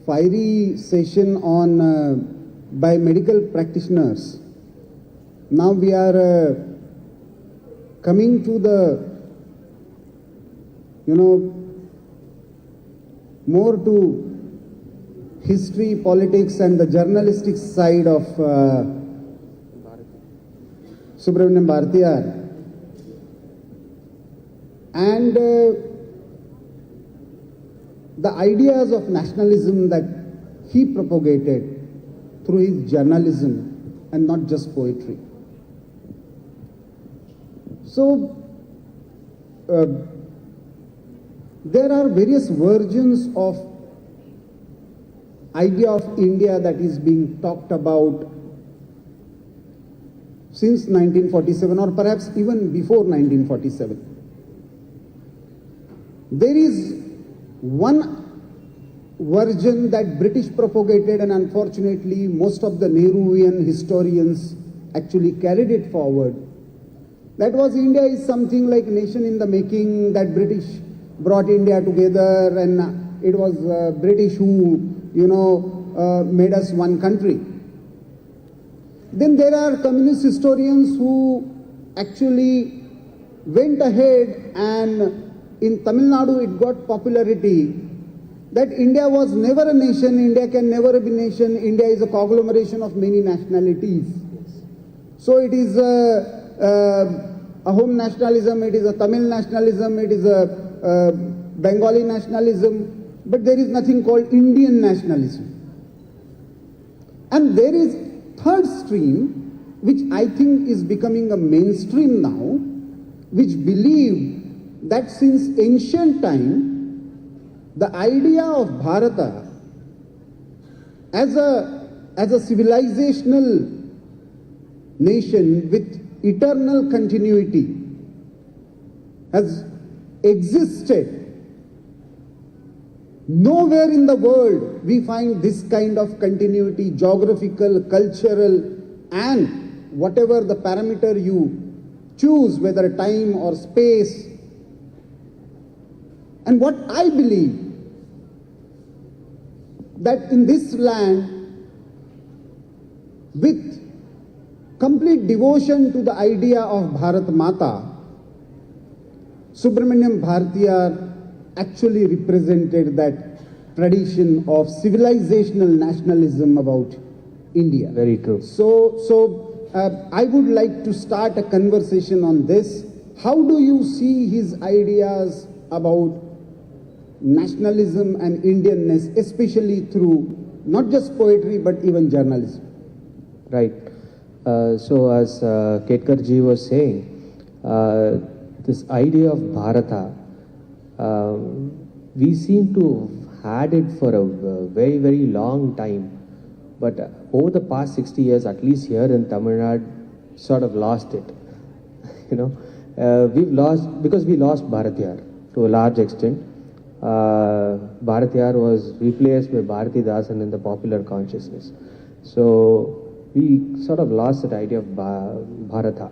fiery session on by medical practitioners. Now we are coming to the, more to history, politics and the journalistic side of Subramaniam Bharatiyar. And the ideas of nationalism that he propagated through his journalism and not just poetry. So, there are various versions of idea of India that is being talked about since 1947 or perhaps even before 1947. There is one version that British propagated, and unfortunately most of the Nehruvian historians actually carried it forward. That was India is something like nation in the making, that British brought India together, and it was British who, made us one country. Then there are communist historians who actually went ahead, and in Tamil Nadu it got popularity that India was never a nation, India can never be a nation, India is a conglomeration of many nationalities. So it is a home nationalism, it is a Tamil nationalism, it is a Bengali nationalism, but there is nothing called Indian nationalism. And there is third stream, which I think is becoming a mainstream now, which believe that since ancient time, the idea of Bharata as a civilizational nation with eternal continuity has existed. Nowhere in the world we find this kind of continuity, geographical, cultural, and whatever the parameter you choose, whether time or space. And what I believe, that in this land, with complete devotion to the idea of Bharat Mata, Subramaniam Bharatiyar actually represented that tradition of civilizational nationalism about India. Very true. So I would like to start a conversation on this. How do you see his ideas about nationalism and Indianness, especially through not just poetry but even journalism? Right. So as Ketkarji was saying, this idea of Bharata, we seem to have had it for a very, very long time. But over the past 60 years, at least here in Tamil Nadu, sort of lost it. We've lost, because we lost Bharatiyar to a large extent. Bharatiyar was replaced by Bharatidasan in the popular consciousness. So we sort of lost that idea of Bharata.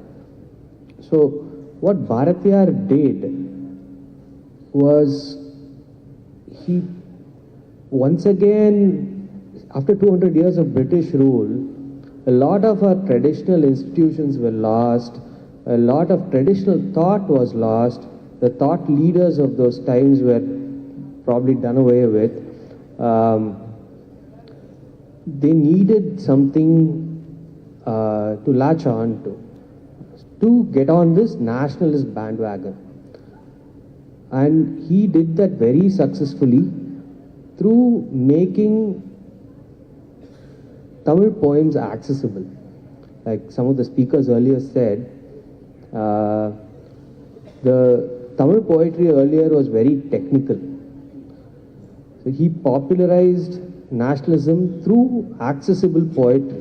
So what Bharatiyar did was, he once again, after 200 years of British rule, a lot of our traditional institutions were lost, a lot of traditional thought was lost, the thought leaders of those times were probably done away with. They needed something to latch on to get on this nationalist bandwagon. And he did that very successfully through making Tamil poems accessible. Like some of the speakers earlier said, the Tamil poetry earlier was very technical. So he popularized nationalism through accessible poetry.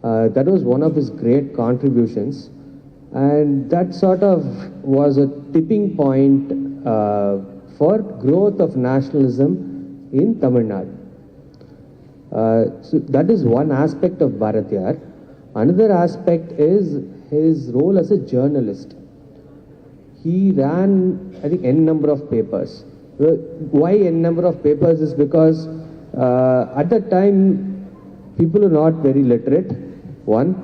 That was one of his great contributions, and that sort of was a tipping point for growth of nationalism in Tamil Nadu. So that is one aspect of Bharatiyar. Another aspect is his role as a journalist. He ran, I think, n number of papers. Why n number of papers is because at that time people were not very literate, one.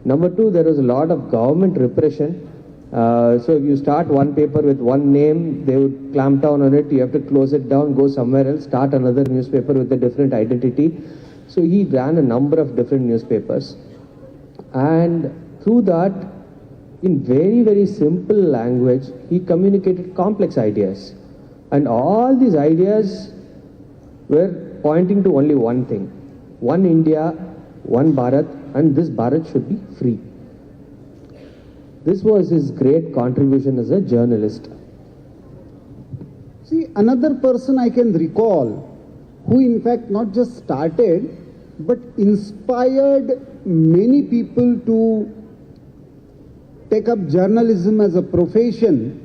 Number two, there was a lot of government repression. So if you start one paper with one name, they would clamp down on it. You have to close it down, go somewhere else, start another newspaper with a different identity. So he ran a number of different newspapers. And through that, in very, very simple language, he communicated complex ideas. And all these ideas were pointing to only one thing. One India, one Bharat, and this Bharat should be free. This was his great contribution as a journalist. See, another person I can recall who in fact not just started but inspired many people to take up journalism as a profession,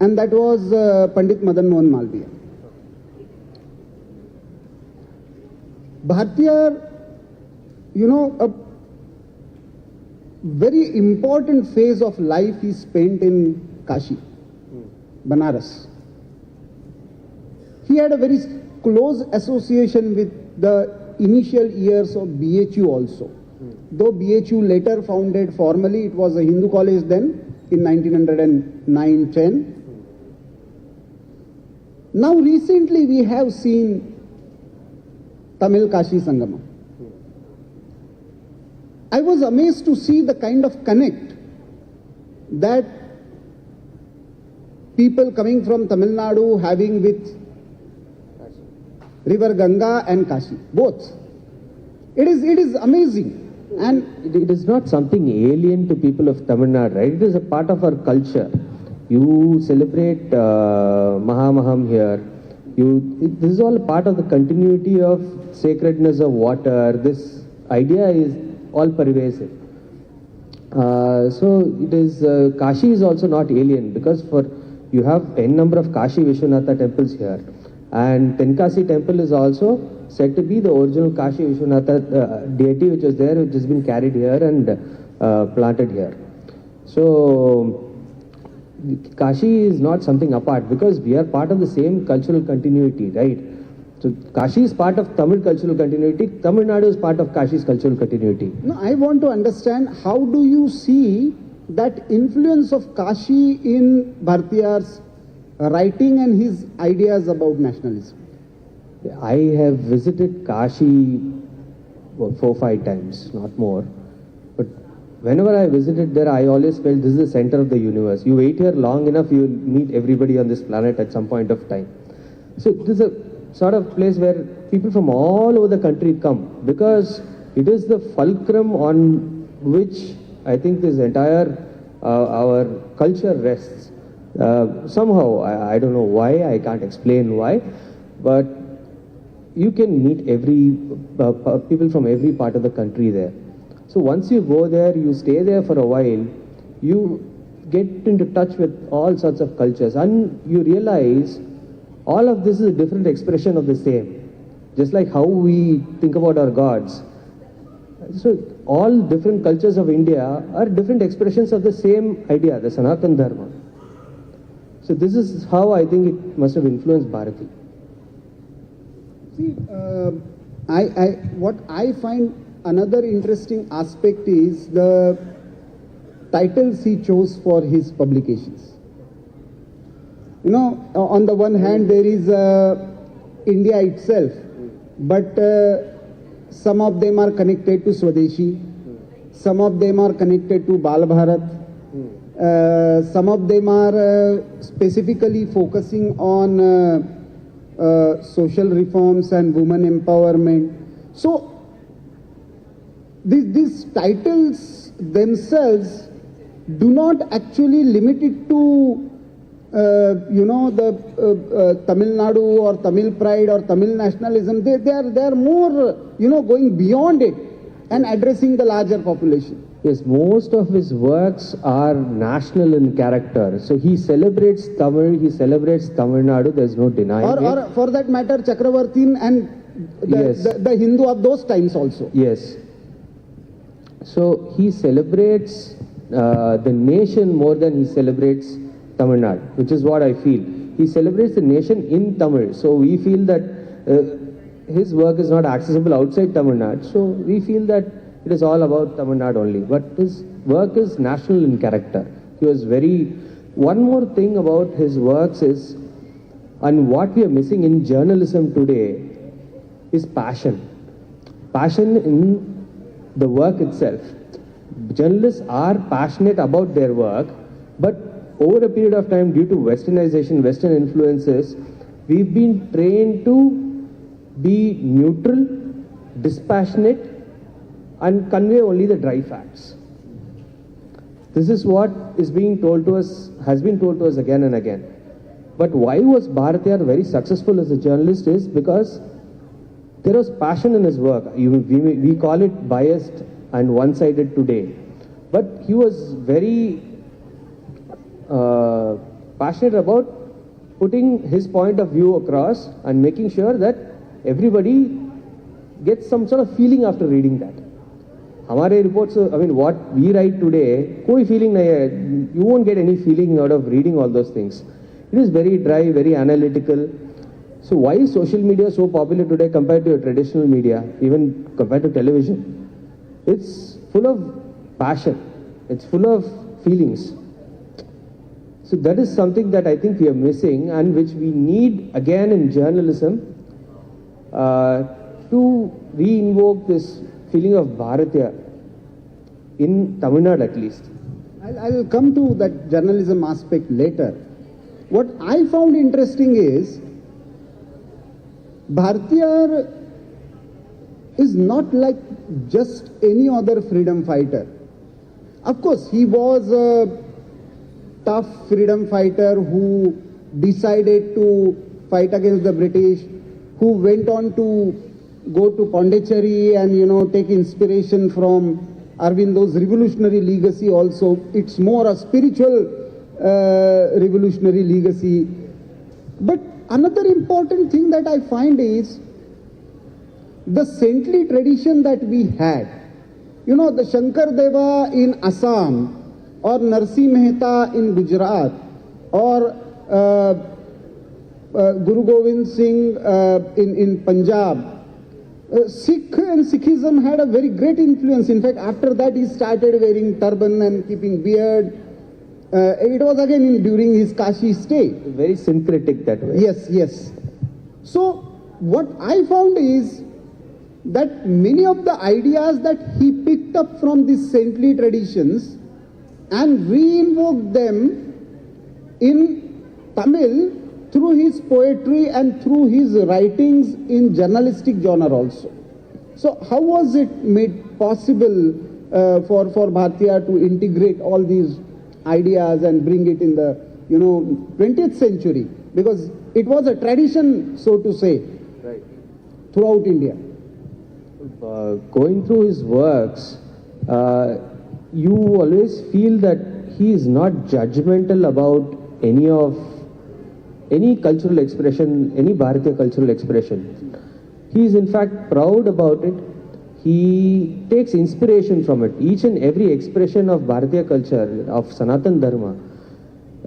and that was Pandit Madan Mohan Malviya. Bhartiya, a very important phase of life he spent in Kashi, Banaras. He had a very close association with the initial years of BHU also. Though BHU later founded formally, it was a Hindu college then in 1909-10. Now recently we have seen Tamil Kashi Sangamam. I was amazed to see the kind of connect that people coming from Tamil Nadu having with River Ganga and Kashi, both. It is amazing. And it is not something alien to people of Tamil Nadu, right? It is a part of our culture. You celebrate Mahamaham here. This is all a part of the continuity of sacredness of water. This idea is all pervasive. So it is Kashi is also not alien, because you have n number of Kashi Vishwanatha temples here, and Tenkasi temple is also said to be the original Kashi Vishwanatha deity which was there, which has been carried here and planted here. So Kashi is not something apart, because we are part of the same cultural continuity, right? So Kashi is part of Tamil cultural continuity. Tamil Nadu is part of Kashi's cultural continuity. No, I want to understand, how do you see that influence of Kashi in Bhartiya's writing and his ideas about nationalism? I have visited Kashi 4-5 times, not more. But whenever I visited there, I always felt this is the center of the universe. You wait here long enough, you will meet everybody on this planet at some point of time. So this is a sort of place where people from all over the country come, because it is the fulcrum on which I think this entire our culture rests. Somehow, I don't know why, I can't explain why, but you can meet people from every part of the country there. So once you go there, you stay there for a while, you get into touch with all sorts of cultures, and you realize all of this is a different expression of the same. Just like how we think about our gods. So all different cultures of India are different expressions of the same idea, the Sanatan Dharma. So this is how I think it must have influenced Bharati. See, what I find another interesting aspect is the titles he chose for his publications. On the one hand there is India itself, but some of them are connected to Swadeshi, some of them are connected to Bal Bharat, some of them are specifically focusing on social reforms and women empowerment. So these titles themselves do not actually limit it to the Tamil Nadu or Tamil pride or Tamil nationalism. They are more going beyond it and addressing the larger population. Yes, most of his works are national in character. So he celebrates Tamil, he celebrates Tamil Nadu, there's no denying it. Or for that matter, Chakravartin and the Hindu of those times also. Yes. So he celebrates the nation more than he celebrates Tamil Nadu, which is what I feel. he celebrates the nation in Tamil. So we feel that his work is not accessible outside Tamil Nadu. So we feel that it is all about Tamil Nadu only. But his work is national in character. He was very. One more thing about his works is, and what we are missing in journalism today, is passion. Passion in the work itself. Journalists are passionate about their work, but over a period of time, due to westernization, Western influences, we've been trained to be neutral, dispassionate, and convey only the dry facts. This is what is being told to us, has been told to us again and again. But why was Bharatiyar very successful as a journalist is because there was passion in his work. We call it biased and one-sided today. But he was very passionate about putting his point of view across and making sure that everybody gets some sort of feeling after reading that. हमारे reports, I mean, what we write today, कोई feeling नहीं है. You won't get any feeling out of reading all those things. It is very dry, very analytical. So why is social media so popular today compared to traditional media, even compared to television? It's full of passion. It's full of feelings. So that is something that I think we are missing and which we need again in journalism to re-invoke this feeling of Bharatya in Tamil Nadu at least. I'll come to that journalism aspect later. What I found interesting is Bharatiyar is not like just any other freedom fighter. Of course, he was a tough freedom fighter who decided to fight against the British, who went on to go to Pondicherry and, take inspiration from Arvindo's revolutionary legacy also. It's more a spiritual revolutionary legacy. But another important thing that I find is the saintly tradition that we had. The Shankar Deva in Assam, or Narsi Mehta in Gujarat, or Guru Gobind Singh in Punjab. Sikh and Sikhism had a very great influence. In fact, after that he started wearing turban and keeping beard. It was again during his Kashi stay. Very syncretic that way. Yes. So what I found is that many of the ideas that he picked up from these saintly traditions and re-invoked them in Tamil through his poetry and through his writings in journalistic genre also. So how was it made possible for Bharatiyar to integrate all these ideas and bring it in the 20th century? Because it was a tradition, so to say, right, throughout India. Going through his works, you always feel that he is not judgmental about any cultural expression, any Bharatiya cultural expression. He is in fact proud about it. He takes inspiration from it. Each and every expression of Bharatiya culture, of Sanatan Dharma,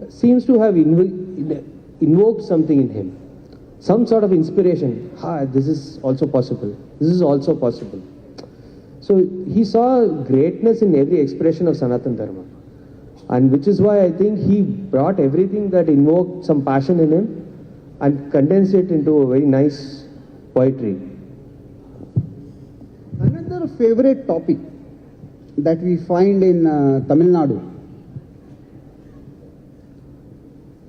seems to have invoked something in him. Some sort of inspiration. This is also possible. This is also possible. So he saw greatness in every expression of Sanatan Dharma. And which is why I think he brought everything that invoked some passion in him and condensed it into a very nice poetry. Another favorite topic that we find in Tamil Nadu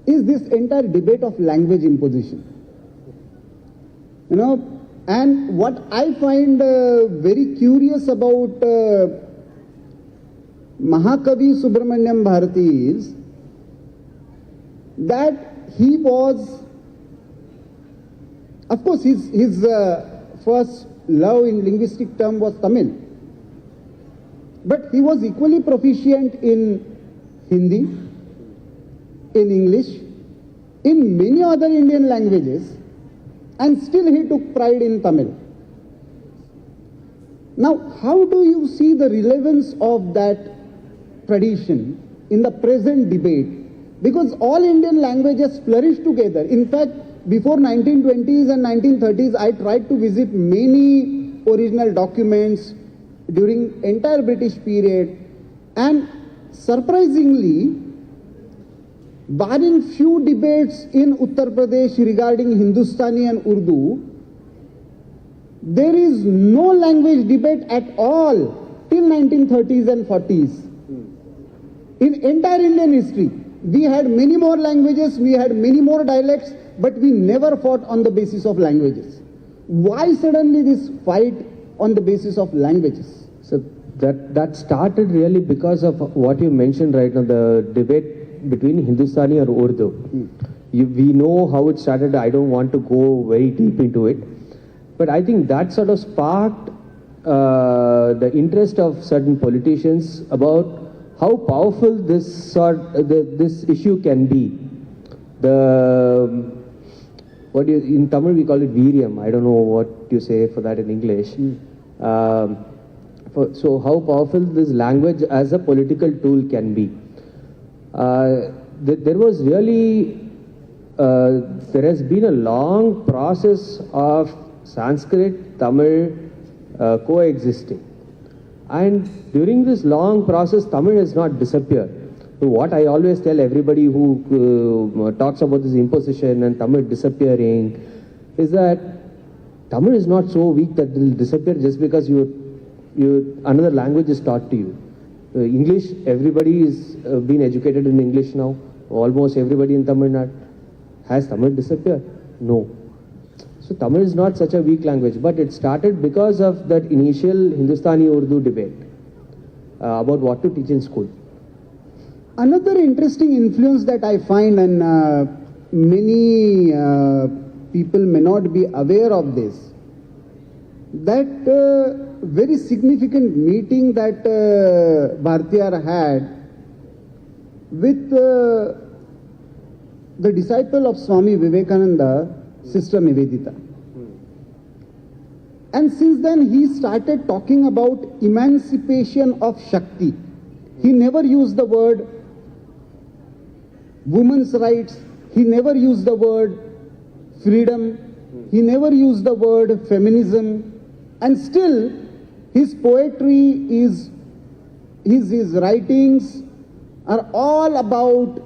is this entire debate of language imposition. And what I find very curious about Mahakavi Subramanyam Bharati is that he was, of course, his first love in linguistic term was Tamil, but he was equally proficient in Hindi, in English, in many other Indian languages, and still he took pride in Tamil. Now, how do you see the relevance of that tradition in the present debate because all Indian languages flourished together. In fact, before 1920s and 1930s, I tried to visit many original documents during entire British period, and surprisingly, barring few debates in Uttar Pradesh regarding Hindustani and Urdu, there is no language debate at all till 1930s and 40s. In entire Indian history, we had many more languages, we had many more dialects, but we never fought on the basis of languages. Why suddenly this fight on the basis of languages? So that started really because of what you mentioned right now, the debate between Hindustani or Urdu. We know how it started. I don't want to go very deep into it. But I think that sort of sparked the interest of certain politicians about how powerful this issue can be. In Tamil we call it Veeryam. I don't know what you say for that in English. So how powerful this language as a political tool can be. There was really, there has been a long process of Sanskrit, Tamil coexisting. And during this long process, Tamil has not disappeared. So what I always tell everybody who talks about this imposition and Tamil disappearing is that Tamil is not so weak that it will disappear just because another language is taught to you. English, everybody is being educated in English now. Almost everybody in Tamil Nadu. Has Tamil disappeared? No. So Tamil is not such a weak language, but it started because of that initial Hindustani-Urdu debate about what to teach in school. Another interesting influence that I find, and many people may not be aware of this, that very significant meeting that Bhartiyar had with the disciple of Swami Vivekananda, Sister Nivedita. And since then he started talking about emancipation of Shakti. He never used the word women's rights, he never used the word freedom, he never used the word feminism, and still his poetry is, his writings are all about,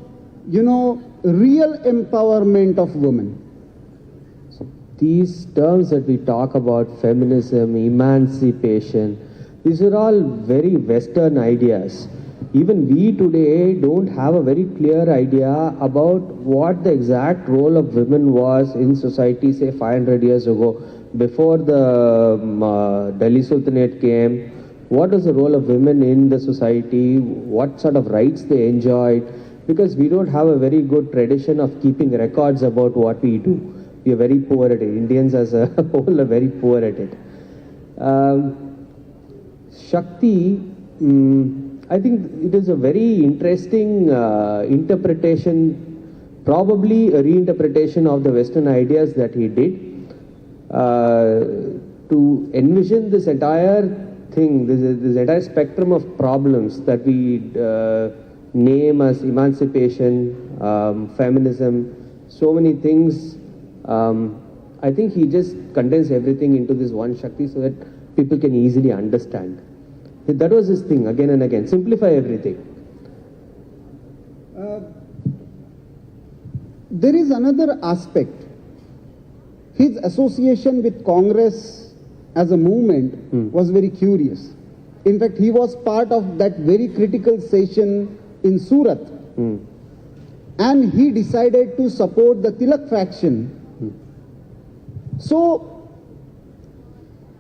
real empowerment of women. These terms that we talk about, feminism, emancipation, these are all very Western ideas. Even we today don't have a very clear idea about what the exact role of women was in society, say 500 years ago, before the Delhi Sultanate came. What was the role of women in the society? What sort of rights they enjoyed? Because we don't have a very good tradition of keeping records about what we do. We are very poor at it. Indians as a whole are very poor at it. Shakti, I think it is a very interesting interpretation, probably a reinterpretation of the Western ideas that he did, to envision this entire thing, this entire spectrum of problems that we name as emancipation, feminism, so many things. I think he just condensed everything into this one Shakti so that people can easily understand. That was his thing, again and again, simplify everything. There is another aspect. His association with Congress as a movement was very curious. In fact, he was part of that very critical session in Surat. And he decided to support the Tilak faction. So,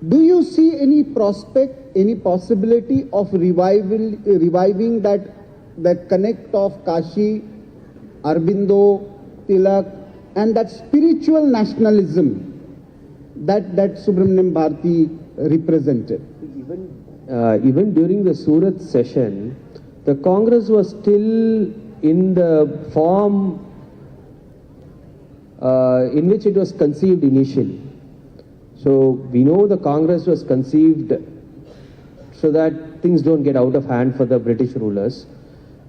do you see any prospect, any possibility of reviving that connect of Kashi, Aurobindo, Tilak, and that spiritual nationalism that Subramaniam Bharati represented? Even during the Surat session, the Congress was still in the form in which it was conceived initially. So we know the Congress was conceived so that things don't get out of hand for the British rulers.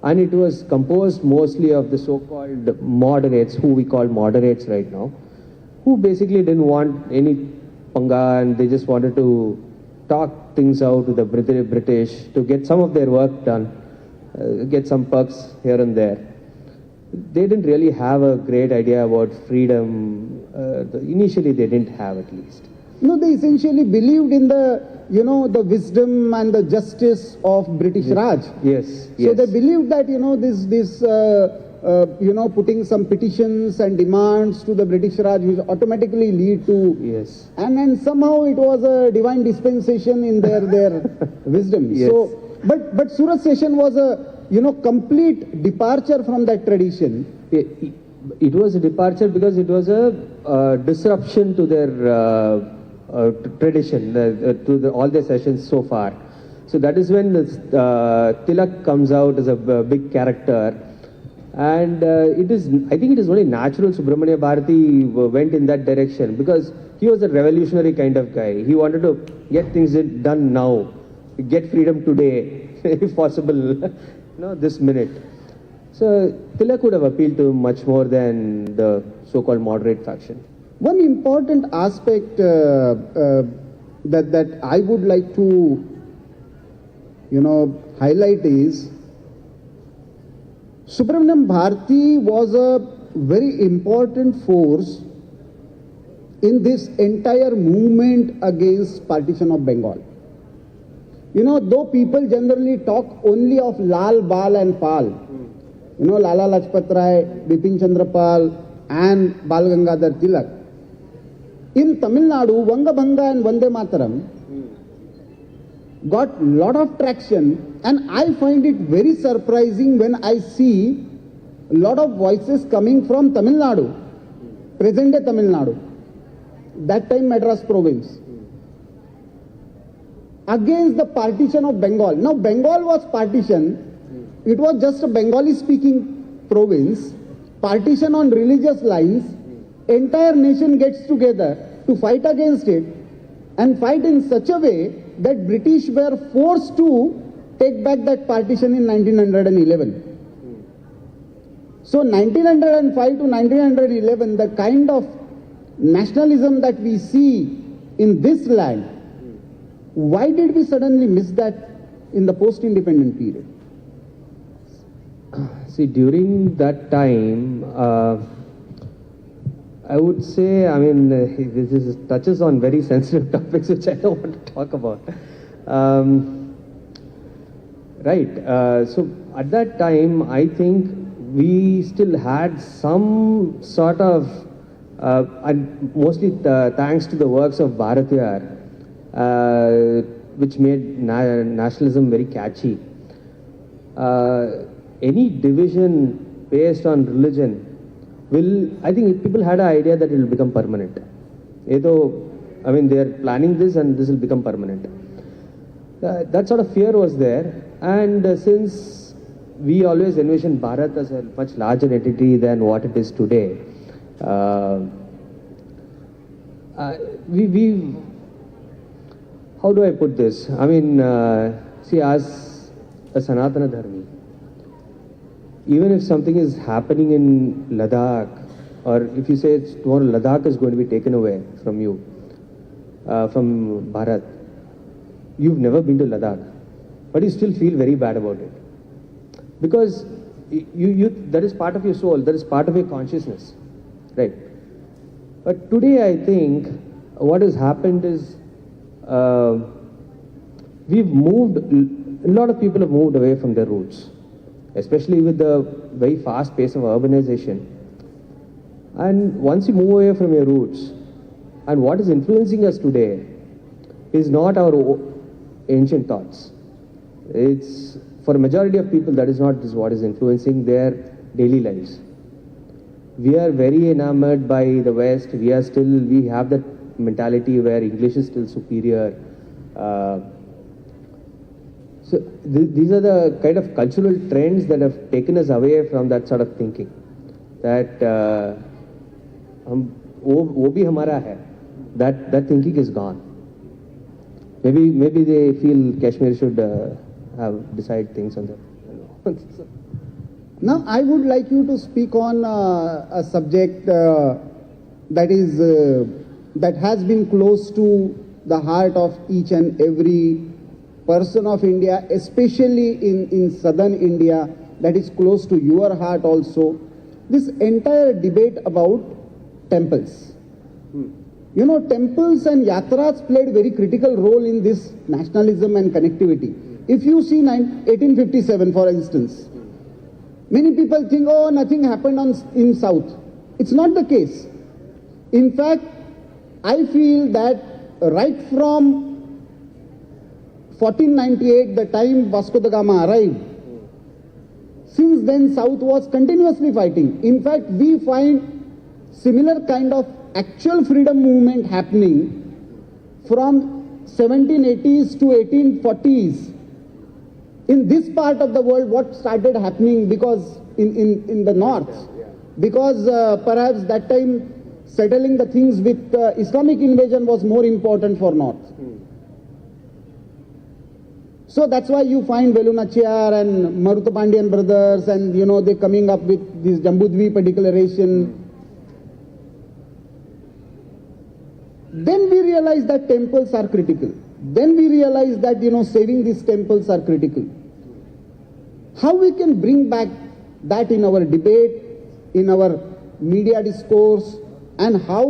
and it was composed mostly of the so-called moderates, who we call moderates right now, who basically didn't want any panga, and they just wanted to talk things out with the British to get some of their work done, get some perks here and there. They didn't really have a great idea about freedom. Initially, they didn't have, at least. No, they essentially believed in the wisdom and the justice of British Raj. Yes. So they believed that, putting some petitions and demands to the British Raj will automatically lead to... Yes. And somehow it was a divine dispensation in their wisdom. Yes. So, but Surat session was a, complete departure from that tradition. It was a departure because it was a disruption to their tradition, to all their sessions so far. So that is when Tilak comes out as a big character, and I think it is only natural Subramania Bharati went in that direction, because he was a revolutionary kind of guy. He wanted to get things done now, get freedom today, if possible, this minute. So Tilak would have appealed to him much more than the so-called moderate faction. One important aspect that I would like to, highlight is Subramaniam Bharati was a very important force in this entire movement against partition of Bengal. Though people generally talk only of Lal, Bal and Pal, Lala Lajpat Rai, Bipin Chandra Pal and Bal Gangadhar Tilak. In Tamil Nadu, Vanga Bhanga and Vande Mataram got lot of traction, and I find it very surprising when I see a lot of voices coming from Tamil Nadu, present day Tamil Nadu, that time Madras province, against the partition of Bengal. Now Bengal was partition, it was just a Bengali speaking province, partition on religious lines, entire nation gets together to fight against it, and fight in such a way that British were forced to take back that partition in 1911. So 1905 to 1911, the kind of nationalism that we see in this land, why did we suddenly miss that in the post-independent period? See, during that time, I would say, this touches on very sensitive topics which I don't want to talk about. So at that time, I think we still had some sort of, and mostly thanks to the works of Bharatiyar, which made nationalism very catchy. Any division based on religion I think people had an idea that it will become permanent. They are planning this and this will become permanent. That sort of fear was there, and since we always envisioned Bharat as a much larger entity than what it is today, we how do I put this? See, as a Sanatana Dharmi, even if something is happening in Ladakh, or if you say tomorrow Ladakh is going to be taken away from you, from Bharat, you've never been to Ladakh, but you still feel very bad about it. Because that is part of your soul, that is part of your consciousness, right? But today I think what has happened is we've moved, a lot of people have moved away from their roots, especially with the very fast pace of urbanization. And once you move away from your roots, and what is influencing us today is not our ancient thoughts. It's, for a majority of people, that is not what is influencing their daily lives. We are very enamored by the West. We have that mentality where English is still superior. So these are the kind of cultural trends that have taken us away from that sort of thinking. That wo bhi hamara hai. That thinking is gone. Maybe they feel Kashmir should decide things on that. Now, I would like you to speak on a subject that has been close to the heart of each and every person of India, especially in southern India, that is close to your heart also. This entire debate about temples. You know, temples and yatras played very critical role in this nationalism and connectivity. If you see 1857, for instance, many people think, oh, nothing happened in South. It's not the case. In fact, I feel that right from 1498, the time Vasco da Gama arrived, since then South was continuously fighting. In fact, we find similar kind of actual freedom movement happening from 1780s to 1840s. In this part of the world, what started happening because in the north, because perhaps that time settling the things with Islamic invasion was more important for north. So that's why you find Velu Nachiyar and Marutu Pandian brothers and, you know, they coming up with this Jambudvipa declaration. Then we realize that temples are critical. Then we realize that, you know, saving these temples are critical. How we can bring back that in our debate, in our media discourse, and how,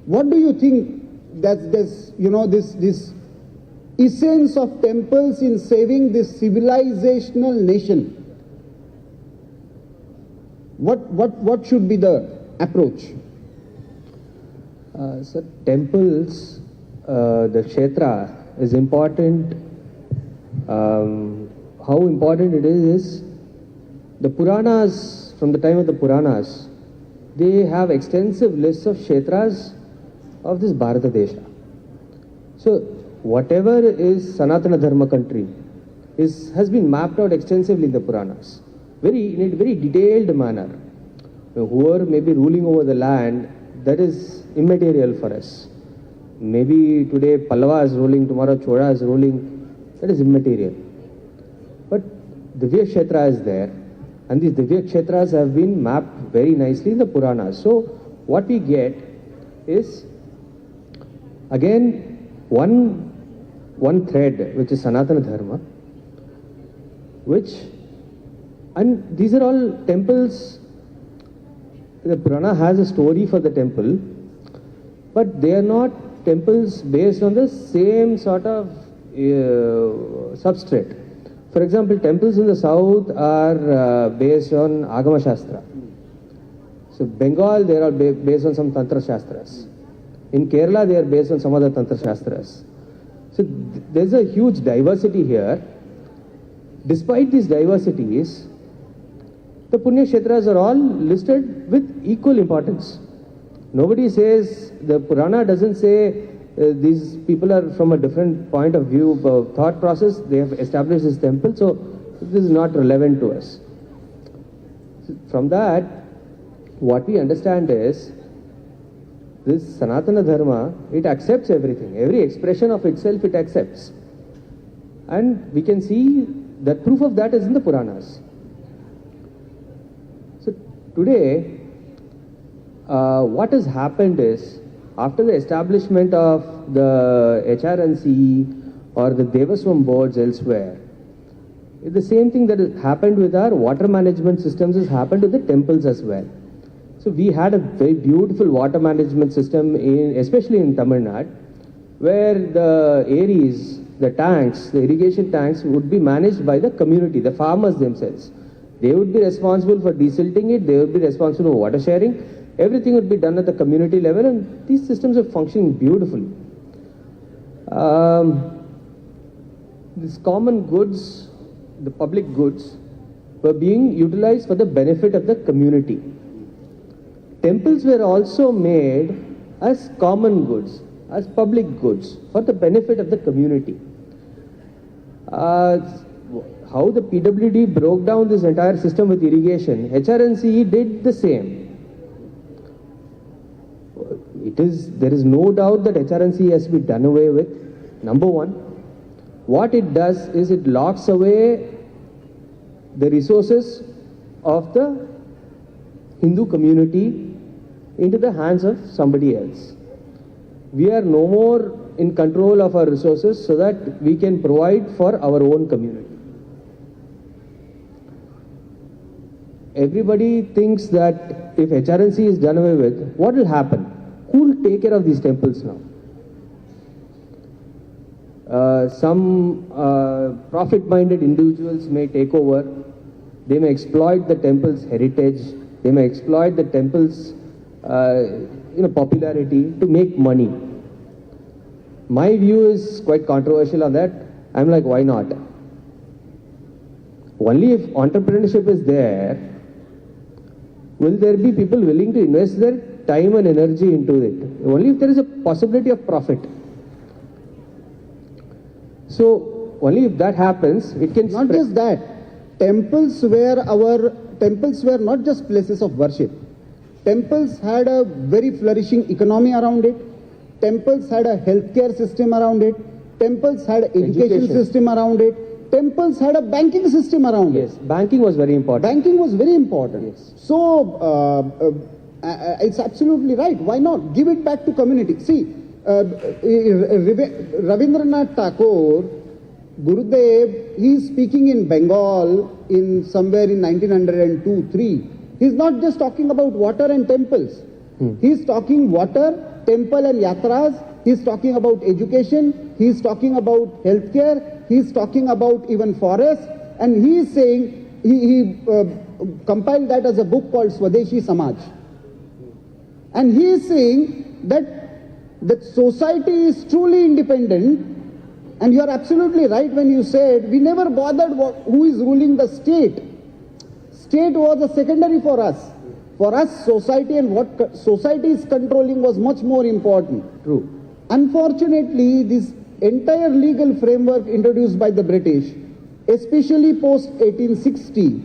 what do you think that this, you know, this essence of temples in saving this civilizational nation? What should be the approach? So temples, the kshetra is important. How important it is the Puranas, from the time of the Puranas, they have extensive lists of kshetras of this Bharata Desha. So whatever is Sanatana Dharma country has been mapped out extensively in the Puranas, in a very detailed manner. Whoever may be ruling over the land, that is immaterial for us. Maybe today Pallava is ruling, tomorrow Chola is ruling, that is immaterial. But Divya Kshetra is there, and these Divya Kshetras have been mapped very nicely in the Puranas. So what we get is, again, one thread, which is Sanatana Dharma, and these are all temples. The Purana has a story for the temple, but they are not temples based on the same sort of substrate. For example, temples in the south are based on Agama Shastra. So Bengal, they are all based on some Tantra Shastras. In Kerala, they are based on some other Tantra Shastras. So there's a huge diversity here. Despite these diversities, the Punya Kshetras are all listed with equal importance. Nobody says, the Purana doesn't say these people are from a different point of view, thought process, they have established this temple, so this is not relevant to us. From that, what we understand is, this Sanatana Dharma, it accepts everything. Every expression of itself, it accepts. And we can see that proof of that is in the Puranas. So today, what has happened is, after the establishment of the HRNC or the Devaswam boards elsewhere, the same thing that has happened with our water management systems has happened with the temples as well. So we had a very beautiful water management system, especially in Tamil Nadu, where the areas, the tanks, the irrigation tanks would be managed by the community, the farmers themselves. They would be responsible for desilting it, they would be responsible for water sharing. Everything would be done at the community level, and these systems are functioning beautifully. These common goods, the public goods, were being utilized for the benefit of the community. Temples were also made as common goods, as public goods, for the benefit of the community. How the PWD broke down this entire system with irrigation, HRNCE did the same. There is no doubt that HRNCE has to be done away with. Number one, what it does is it locks away the resources of the Hindu community into the hands of somebody else. We are no more in control of our resources so that we can provide for our own community. Everybody thinks that if HRNC is done away with, what will happen? Who will take care of these temples now? Some profit-minded individuals may take over. They may exploit the temple's heritage. They may exploit the temple's popularity to make money. My view is quite controversial on that. I'm like, why not? Only if entrepreneurship is there, will there be people willing to invest their time and energy into it. Only if there is a possibility of profit. So only if that happens, it can Not just that. Temples were not just places of worship. Temples had a very flourishing economy around it. Temples had a healthcare system around it. Temples had an education system around it. Temples had a banking system around it. Yes, banking was very important. Banking was very important. Yes. So, it's absolutely right. Why not? Give it back to community. See, Rabindranath Tagore, Gurudev, he is speaking in Bengal in somewhere in 1902-3. He is not just talking about water and temples. He is talking water, temple and yatras. He is talking about education. He is talking about healthcare. He is talking about even forests. And he is saying, he compiled that as a book called Swadeshi Samaj. And he is saying that society is truly independent. And you are absolutely right when you said, we never bothered who is ruling the state. State was a secondary for us. For us, society and what society is controlling was much more important. True. Unfortunately, this entire legal framework introduced by the British, especially post 1860,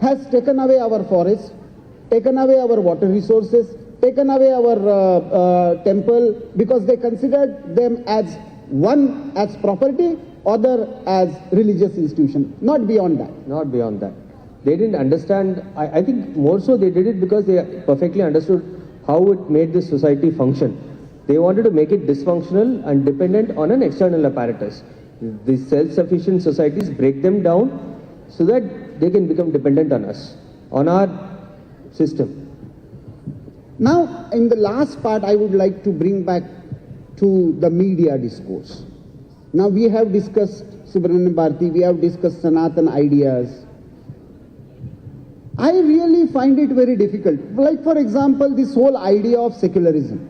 has taken away our forests, taken away our water resources, taken away our temple, because they considered them as one as property, other as religious institution. Not beyond that. Not beyond that. They didn't understand. I think more so they did it because they perfectly understood how it made this society function. They wanted to make it dysfunctional and dependent on an external apparatus. These self-sufficient societies break them down so that they can become dependent on us, on our system. Now, in the last part, I would like to bring back to the media discourse. Now, we have discussed Subramanian Bharati, we have discussed Sanatan ideas. I really find it very difficult. Like, for example, this whole idea of secularism.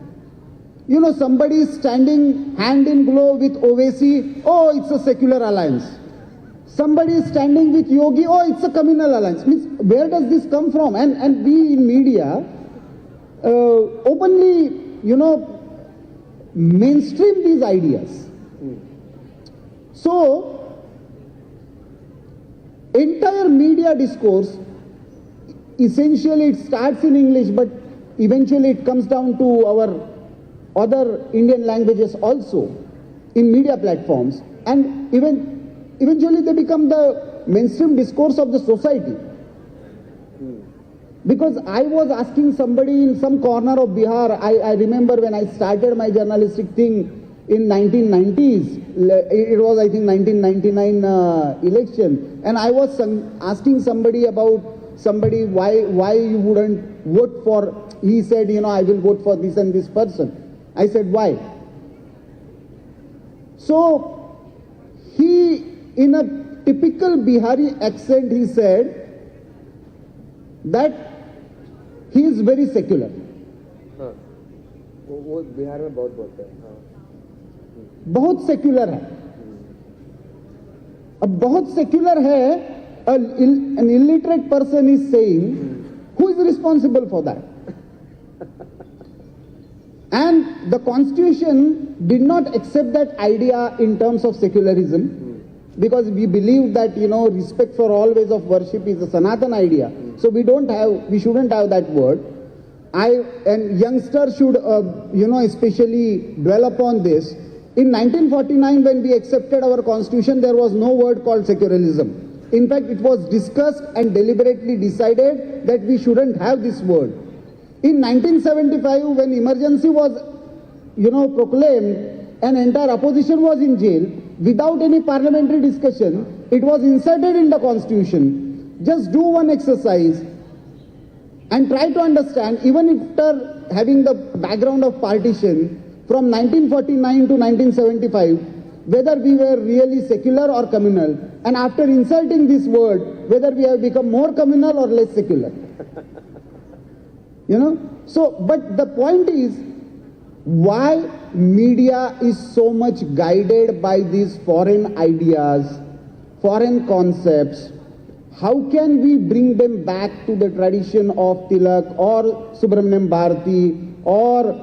You know, somebody is standing hand in glove with Owaisi, oh, it's a secular alliance. Somebody is standing with Yogi, oh, it's a communal alliance. Means, where does this come from? And we in media openly, mainstream these ideas. So, entire media discourse, essentially it starts in English, but eventually it comes down to our other Indian languages also in media platforms, and eventually they become the mainstream discourse of the society. Because I was asking somebody in some corner of Bihar, I remember when I started my journalistic thing in 1990s, it was I think 1999 election, and I was asking somebody why you wouldn't vote for, he said, I will vote for this and this person. I said, why? So, he, in a typical Bihari accent, he said that he is very secular. वो बिहार में बहुत बोलते हैं. बहुत secular है. अब बहुत secular है, an illiterate person is saying, who is responsible for that? And the constitution did not accept that idea in terms of secularism, because we believe that, respect for all ways of worship is a Sanatan idea. So we shouldn't have that word. And youngsters should, especially dwell upon this. In 1949, when we accepted our constitution, there was no word called secularism. In fact, it was discussed and deliberately decided that we shouldn't have this word. In 1975, when emergency was, proclaimed, an entire opposition was in jail. Without any parliamentary discussion, it was inserted in the constitution. Just do one exercise and try to understand, even after having the background of partition from 1949 to 1975, whether we were really secular or communal, and after inserting this word, whether we have become more communal or less secular. So, but the point is, why media is so much guided by these foreign ideas, foreign concepts? How can we bring them back to the tradition of Tilak or Subramaniam Bharati or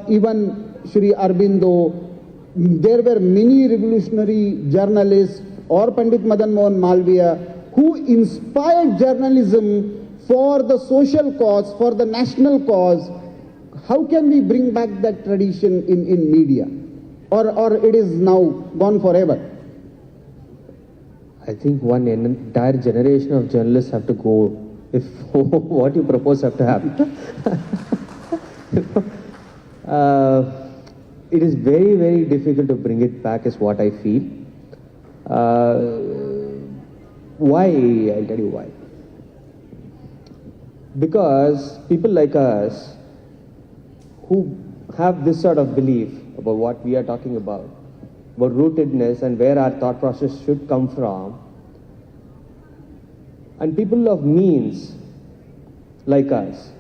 even Sri Aurobindo? There were many revolutionary journalists or Pandit Madan Mohan Malviya who inspired journalism for the social cause, for the national cause. How can we bring back that tradition in media? Or it is now gone forever? I think one entire generation of journalists have to go if what you propose have to happen. It is very, very difficult to bring it back is what I feel. Why? I'll tell you why. Because people like us who have this sort of belief about what we are talking about rootedness and where our thought process should come from, and people of means like us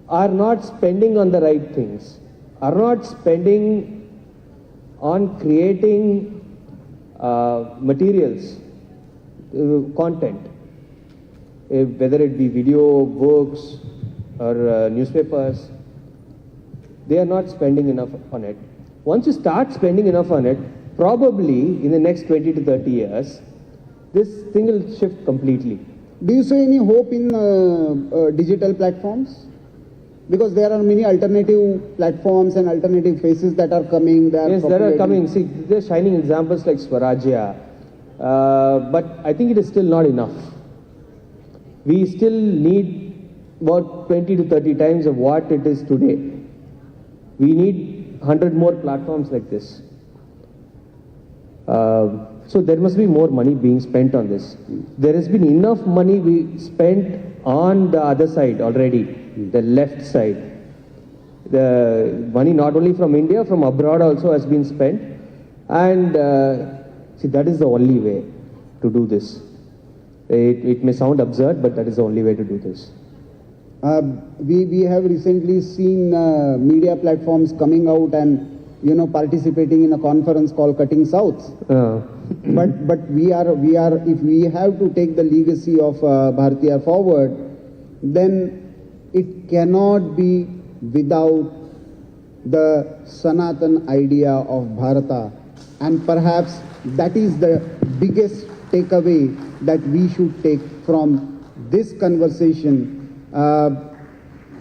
are not spending on the right things, are not spending on creating materials, content, whether it be video, books, or newspapers. They are not spending enough on it. Once you start spending enough on it, probably in the next 20 to 30 years, this thing will shift completely. Do you see any hope in digital platforms? Because there are many alternative platforms and alternative faces that are coming. Yes, there are coming. See, there are shining examples like Swarajya. But I think it is still not enough. We still need about 20 to 30 times of what it is today. We need 100 more platforms like this. So there must be more money being spent on this. There has been enough money we spent on the other side already, the left side. The money not only from India, from abroad also has been spent. And see, that is the only way to do this. It may sound absurd, but that is the only way to do this. We have recently seen media platforms coming out and participating in a conference called Cutting South. But we are if we have to take the legacy of Bharatiya forward, then it cannot be without the Sanatan idea of Bharata, and perhaps that is the biggest takeaway that we should take from this conversation.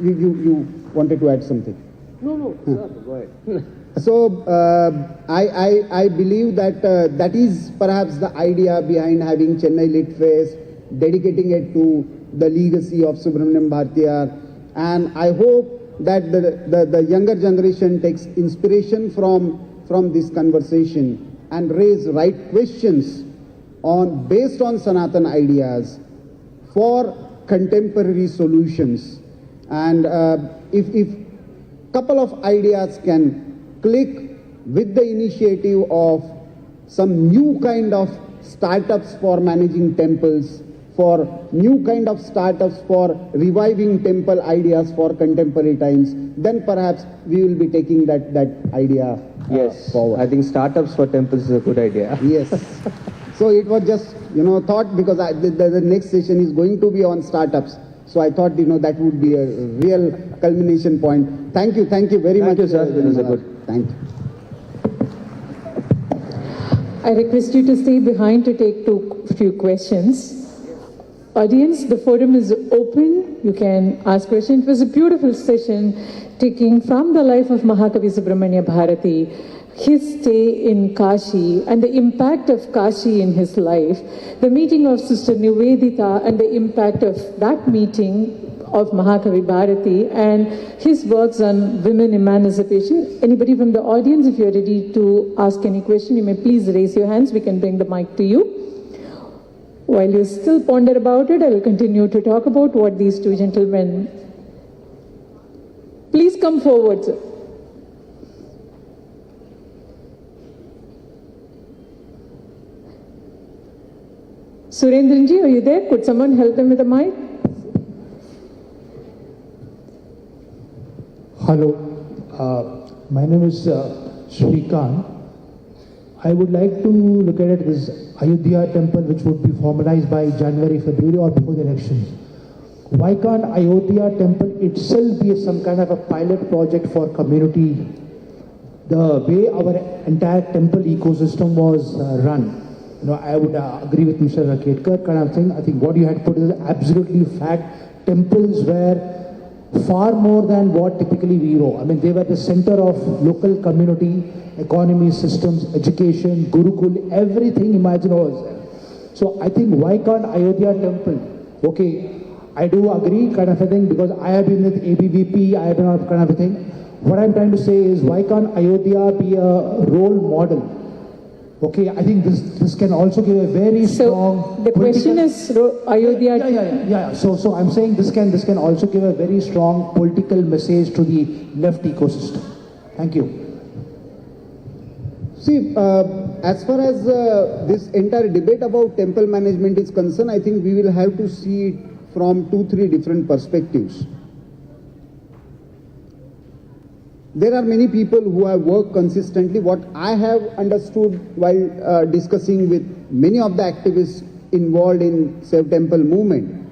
You wanted to add something? No, sir, go ahead. So I believe that that is perhaps the idea behind having Chennai Lit Fest, dedicating it to the legacy of Subramaniam Bharatiya, and I hope that the younger generation takes inspiration from this conversation and raise right questions based on Sanatan ideas for contemporary solutions. And if couple of ideas can click with the initiative of some new kind of startups for managing temples, for new kind of startups for reviving temple ideas for contemporary times, then perhaps we will be taking that idea forward. I think startups for temples is a good idea. Yes. So it was just, thought, because the next session is going to be on startups. So I thought, that would be a real culmination point. Thank you very much. Thank you, sir. It was a good. Thank you. I request you to stay behind to take a few questions. Audience, the forum is open. You can ask questions. It was a beautiful session taking from the life of Mahakavi Subramania Bharati. his stay in Kashi and the impact of Kashi in his life, the meeting of Sister Nivedita and the impact of that meeting of Mahakavi Bharati and his works on women emancipation. Anybody from the audience, if you're ready to ask any question, you may please raise your hands. We can bring the mic to you. While you still ponder about it, I will continue to talk about what these two gentlemen. Please come forward, sir. Surendranji, are you there? Could someone help them with the mic? Hello, my name is Shrikant. I would like to look at this Ayodhya temple which would be formalized by January, February or before the elections. Why can't Ayodhya temple itself be some kind of a pilot project for community? The way our entire temple ecosystem was run. I would agree with Mr. Raketkar kind of thing. I think what you had put is absolutely fact. Temples were far more than what typically we know. I mean, they were the center of local community, economy, systems, education, Gurukul, everything imaginable was there. So I think why can't Ayodhya temple? Okay, I do agree kind of a thing because I have been with ABVP, I have been on kind of a thing. What I'm trying to say is why can't Ayodhya be a role model? Okay, I think this can also give a very strong. So the question is Ayodhya. Yeah. So I'm saying this can also give a very strong political message to the left ecosystem. Thank you. See, as far as this entire debate about temple management is concerned, I think we will have to see it from 2-3 different perspectives. There are many people who have worked consistently. What I have understood while discussing with many of the activists involved in Save Temple movement,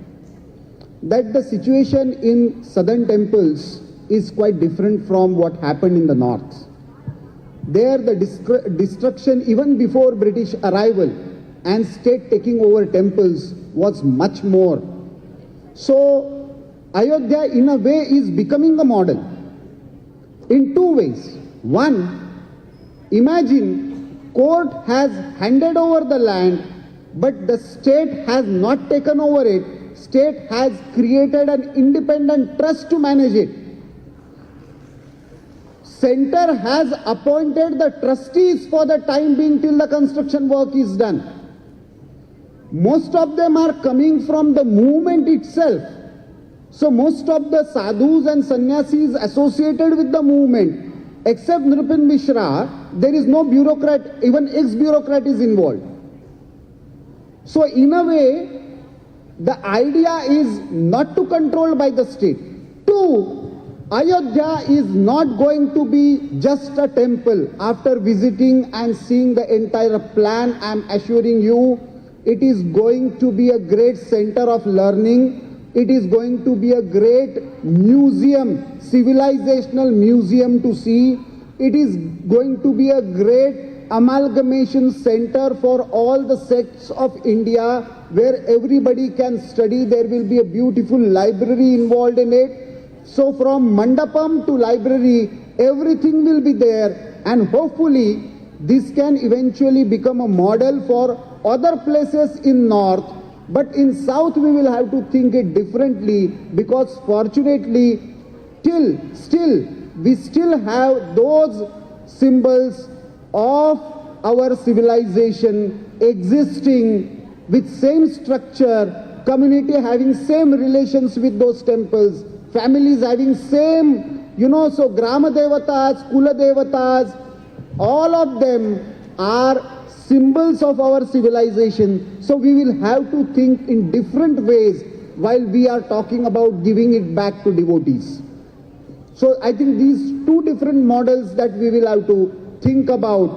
that the situation in southern temples is quite different from what happened in the north. There the destruction even before British arrival and state taking over temples was much more. So Ayodhya in a way is becoming a model. In 2 ways. One, imagine court has handed over the land, but the state has not taken over it. State has created an independent trust to manage it. Center has appointed the trustees for the time being till the construction work is done. Most of them are coming from the movement itself. So most of the sadhus and sannyasis associated with the movement, except Nripin Mishra, there is no bureaucrat, even ex-bureaucrat is involved. So in a way, the idea is not to control by the state. 2, Ayodhya is not going to be just a temple. After visiting and seeing the entire plan, I am assuring you, it is going to be a great center of learning. It is going to be a great museum, civilizational museum to see. It is going to be a great amalgamation center for all the sects of India where everybody can study. There will be a beautiful library involved in it. So from Mandapam to library, everything will be there, and hopefully this can eventually become a model for other places in north. But in south we will have to think it differently, because fortunately we still have those symbols of our civilization existing with same structure, community having same relations with those temples, families having same, so Grama Devatas, Kula Devatas, all of them are symbols of our civilization. So we will have to think in different ways while we are talking about giving it back to devotees. So I think these 2 different models that we will have to think about,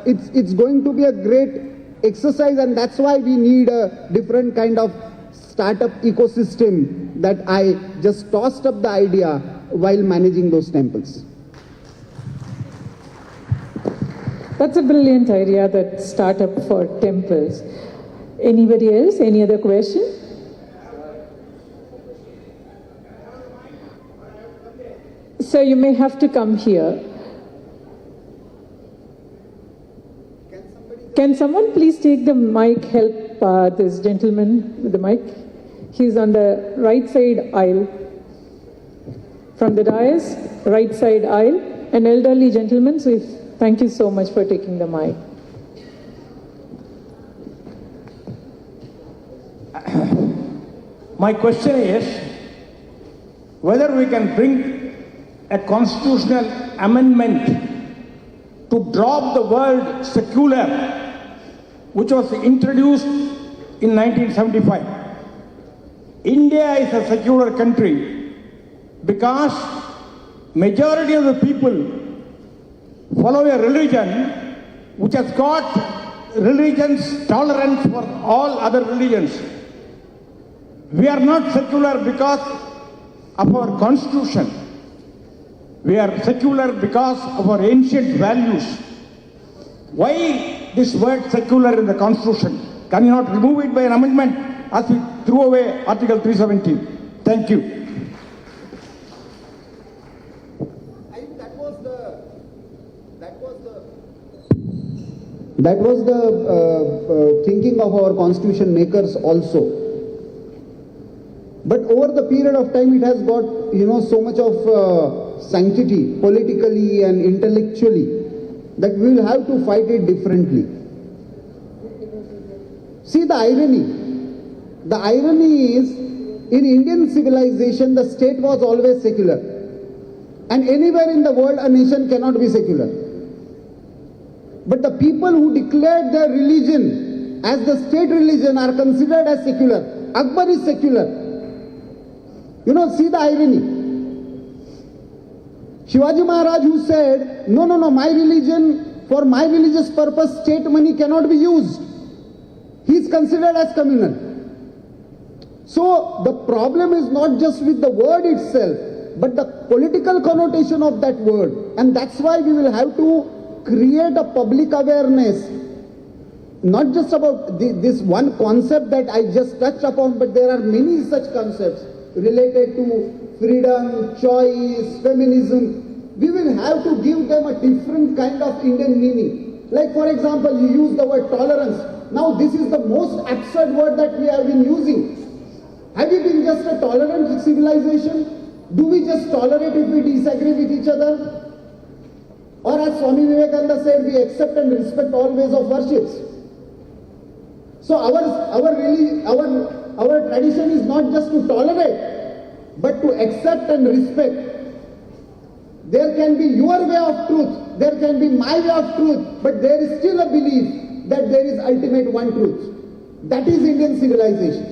it's going to be a great exercise, and that's why we need a different kind of startup ecosystem that I just tossed up the idea while managing those temples. That's a brilliant idea, that startup for temples. Anybody else? Any other question? So you may have to come here. Can someone please take the mic, help this gentleman with the mic? He's on the right side aisle. From the dais, right side aisle, an elderly gentleman, so thank you so much for taking the mic. My question is whether we can bring a constitutional amendment to drop the word secular, which was introduced in 1975. India is a secular country because majority of the people follow a religion which has got religion's tolerance for all other religions. We are not secular because of our constitution. We are secular because of our ancient values. Why this word secular in the constitution? Can you not remove it by an amendment as we threw away Article 317? Thank you. I think that was the thinking of our constitution makers also. But over the period of time, it has got, so much of sanctity, politically and intellectually, that we will have to fight it differently. See the irony. The irony is, in Indian civilization, the state was always secular. And anywhere in the world, a nation cannot be secular. But the people who declared their religion as the state religion are considered as secular. Akbar is secular. See the irony. Shivaji Maharaj, who said, no, my religion, for my religious purpose, state money cannot be used. He is considered as communal. So the problem is not just with the word itself, but the political connotation of that word. And that's why we will have to create a public awareness, not just about this one concept that I just touched upon, but there are many such concepts related to freedom, choice, feminism. We will have to give them a different kind of Indian meaning. Like, for example, you use the word tolerance. Now this is the most absurd word that we have been using. Have we been just a tolerant civilization? Do we just tolerate if we disagree with each other? Or as Swami Vivekananda said, we accept and respect all ways of worships. So our tradition is not just to tolerate, but to accept and respect. There can be your way of truth, there can be my way of truth, but there is still a belief that there is ultimate one truth. That is Indian civilization.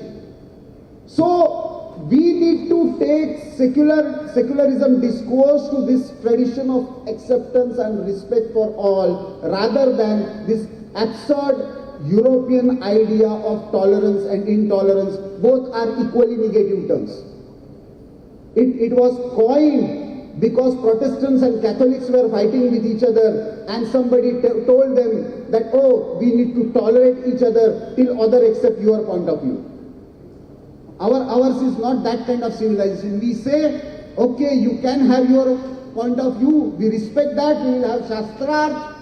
So we need to take secularism discourse to this tradition of acceptance and respect for all, rather than this absurd European idea of tolerance and intolerance. Both are equally negative terms. It was coined because Protestants and Catholics were fighting with each other, and somebody told them that, oh, we need to tolerate each other till other accept your point of view. Ours is not that kind of civilization. We say, okay, you can have your point of view, we respect that, we will have Shastras.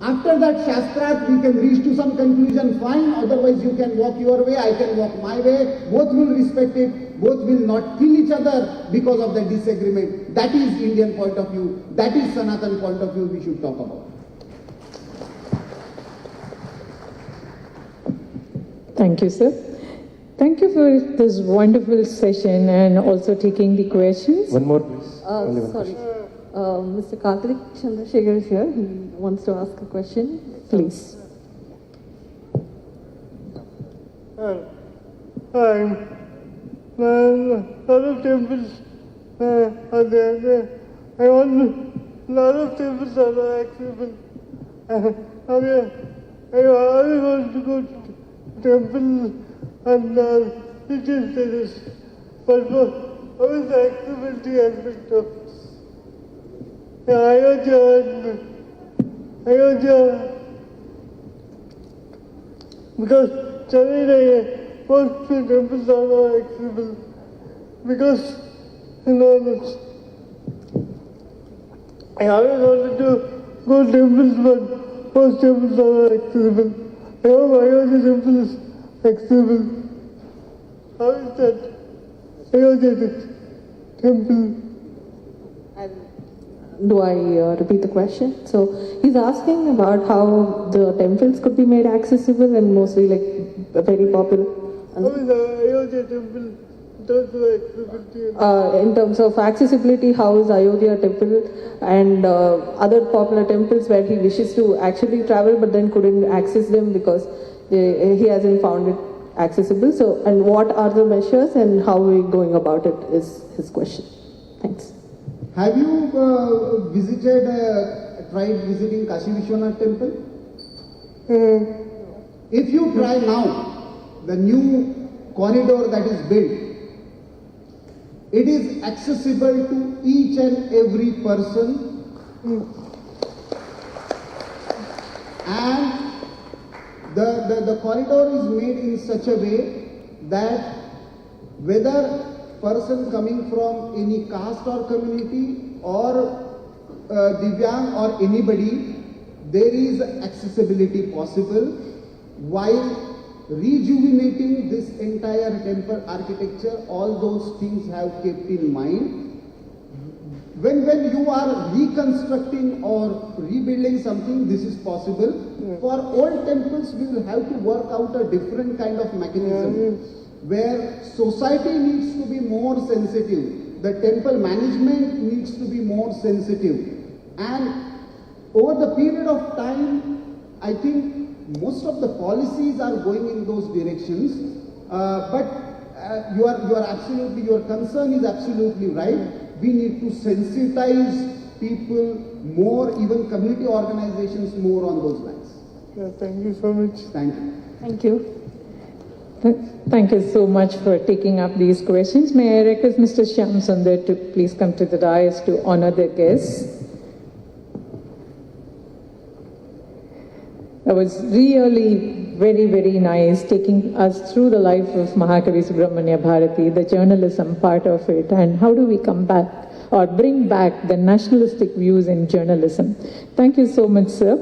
After that Shastras, we can reach to some conclusion, fine, otherwise you can walk your way, I can walk my way, both will respect it, both will not kill each other because of the disagreement. That is Indian point of view, that is Sanatan point of view we should talk about. Thank you, sir. Thank you for this wonderful session and also taking the questions. One more, please. Only one Sorry. question. Mr. Karthik Chandrasekhar is here. He wants to ask a question. Please. Hi. A lot of temples are there. I want a lot of temples are accessible. I always want to go to temple and religious status. But what is the accessibility aspect of Ayodhya? Because Chennai, most temples are not accessible. Because, I always wanted to go to temples, but most temples are accessible. I hope Ayodhya temple is accessible. How is that Ayodhya temple? Do I repeat the question? So he's asking about how the temples could be made accessible and mostly like very popular. How is Ayodhya temple in terms of accessibility? In terms of accessibility, how is Ayodhya temple and other popular temples where he wishes to actually travel but then couldn't access them because he hasn't found it accessible. So, and what are the measures and how are we going about it is his question. Thanks. Have you tried visiting Kashi Vishwanath temple? If you try now, the new corridor that is built, it is accessible to each and every person. And the corridor is made in such a way that whether person coming from any caste or community or Divyang or anybody, there is accessibility possible while rejuvenating this entire temple architecture. All those things have kept in mind. When you are reconstructing or rebuilding something, this is possible. For old temples, we will have to work out a different kind of mechanism where society needs to be more sensitive. The temple management needs to be more sensitive. And over the period of time, I think most of the policies are going in those directions. But your concern is absolutely right. We need to sensitize people more, even community organizations more on those lines. Yeah, thank you so much. Thank you. Thank you. Thank you so much for taking up these questions. May I request Mr. Shyam Sundar to please come to the dais to honor the guests. That was really very, very nice taking us through the life of Mahakavi Subramanya Bharati, the journalism part of it, and how do we come back or bring back the nationalistic views in journalism. Thank you so much, sir.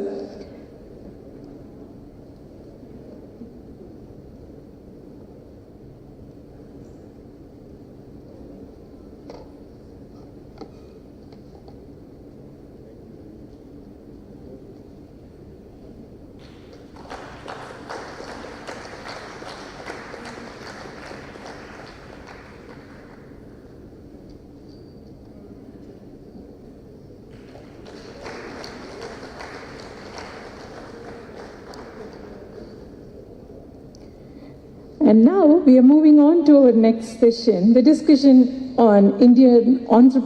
And now we are moving on to our next session, the discussion on Indian entrepreneurship.